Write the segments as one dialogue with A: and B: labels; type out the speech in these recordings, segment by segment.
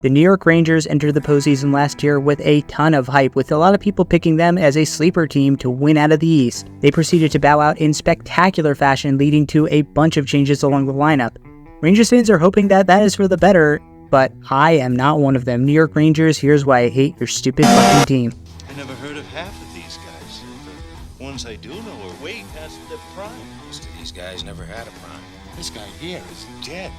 A: The New York Rangers entered the postseason last year with a ton of hype, with a lot of people picking them as a sleeper team to win out of the East. They proceeded to bow out in spectacular fashion, leading to a bunch of changes along the lineup. Rangers fans are hoping that is for the better, but I am not one of them. New York Rangers, here's why I hate your stupid fucking team.
B: I never heard of half of these guys. The ones I do know are way past their prime.
C: Most of these guys never had a prime.
B: This guy here is dead.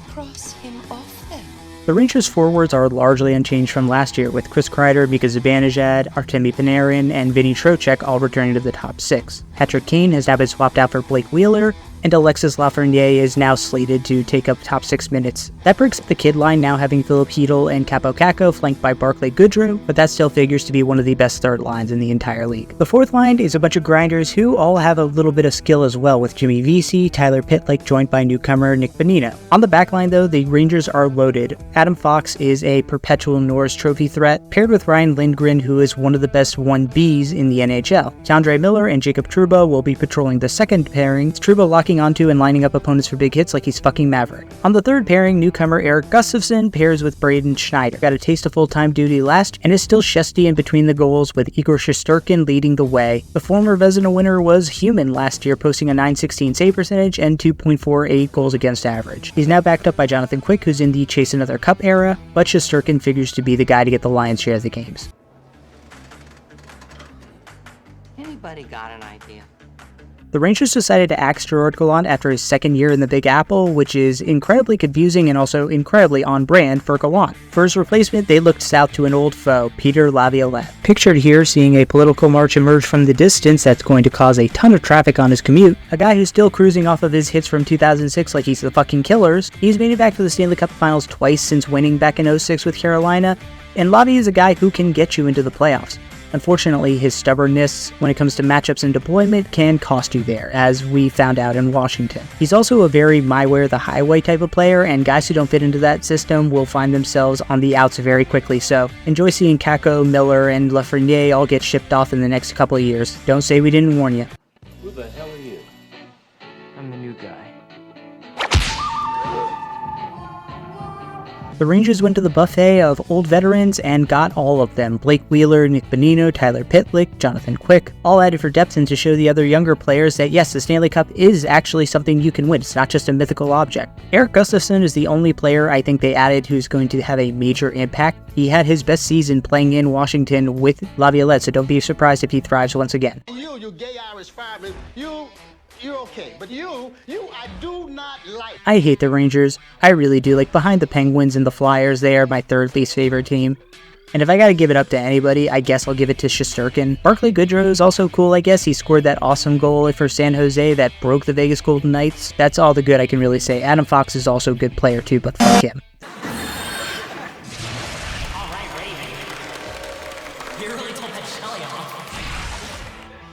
D: Cross him off then.
A: The Rangers forwards are largely unchanged from last year, with Chris Kreider, Mika Zibanejad, Artemi Panarin, and Vinny Trocheck all returning to the top 6. Patrick Kane has now been swapped out for Blake Wheeler, and Alexis Lafreniere is now slated to take up top 6 minutes. That breaks up the kid line, now having Philip Hedl and Capo Caco flanked by Barclay Goodrow, but that still figures to be one of the best third lines in the entire league. The fourth line is a bunch of grinders who all have a little bit of skill as well, with Jimmy Vesey, Tyler Pitlick joined by newcomer Nick Bonino. On the back line though, the Rangers are loaded. Adam Fox is a perpetual Norris Trophy threat, paired with Ryan Lindgren, who is one of the best 1Bs in the NHL. K'Andre Miller and Jacob Trouba will be patrolling the second pairing, Trouba locking onto and lining up opponents for big hits like he's fucking Maverick. On the third pairing, newcomer Eric Gustafsson pairs with Braden Schneider. Got a taste of full-time duty last, and is still chesty in between the goals, with Igor Shesterkin leading the way. The former Vezina winner was human last year, posting a .916 save percentage and 2.48 goals against average. He's now backed up by Jonathan Quick, who's in the Chase Another Cup era, but Shesterkin figures to be the guy to get the lion's share of the games.
D: Anybody got an idea?
A: The Rangers decided to axe Gerard Gallant after his second year in the Big Apple, which is incredibly confusing and also incredibly on brand for Gallant. For his replacement, they looked south to an old foe, Peter Laviolette. Pictured here seeing a political march emerge from the distance that's going to cause a ton of traffic on his commute, a guy who's still cruising off of his hits from 2006 like he's the fucking Killers. He's made it back to the Stanley Cup Finals twice since winning back in 06 with Carolina, and Lavi is a guy who can get you into the playoffs. Unfortunately, his stubbornness when it comes to matchups and deployment can cost you there, as we found out in Washington. He's also a very my way or the highway type of player, and guys who don't fit into that system will find themselves on the outs very quickly, so enjoy seeing Caco, Miller, and Lafreniere all get shipped off in the next couple of years. Don't say we didn't warn you.
B: Who the hell are you?
D: I'm the new guy.
A: The Rangers went to the buffet of old veterans and got all of them. Blake Wheeler, Nick Bonino, Tyler Pitlick, Jonathan Quick, all added for depth and to show the other younger players that yes, the Stanley Cup is actually something you can win. It's not just a mythical object. Eric Gustafsson is the only player I think they added who's going to have a major impact. He had his best season playing in Washington with Laviolette, so don't be surprised if he thrives once again.
E: You gay Irish fireman, you're okay, but you I do not like.
A: I hate the Rangers. I really do. Like, behind the Penguins and the Flyers, they are my third least favorite team. And if I gotta give it up to anybody, I guess I'll give it to Shesterkin. Barclay Goodrow is also cool, I guess. He scored that awesome goal for San Jose that broke the Vegas Golden Knights. That's all the good I can really say. Adam Fox is also a good player too, but fuck him.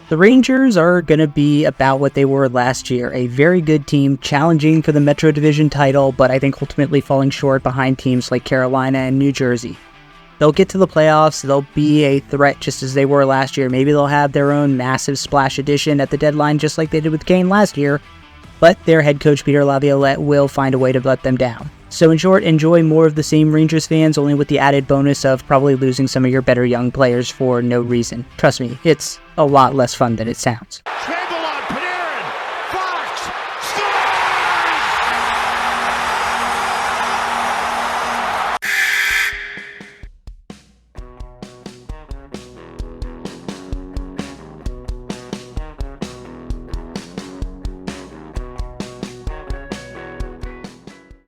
A: The Rangers are going to be about what they were last year, a very good team, challenging for the Metro Division title, but I think ultimately falling short behind teams like Carolina and New Jersey. They'll get to the playoffs, they'll be a threat just as they were last year. Maybe they'll have their own massive splash edition at the deadline just like they did with Kane last year, but their head coach Peter Laviolette will find a way to let them down. So in short, enjoy more of the same Rangers fans, only with the added bonus of probably losing some of your better young players for no reason. Trust me, it's a lot less fun than it sounds.
E: Trouble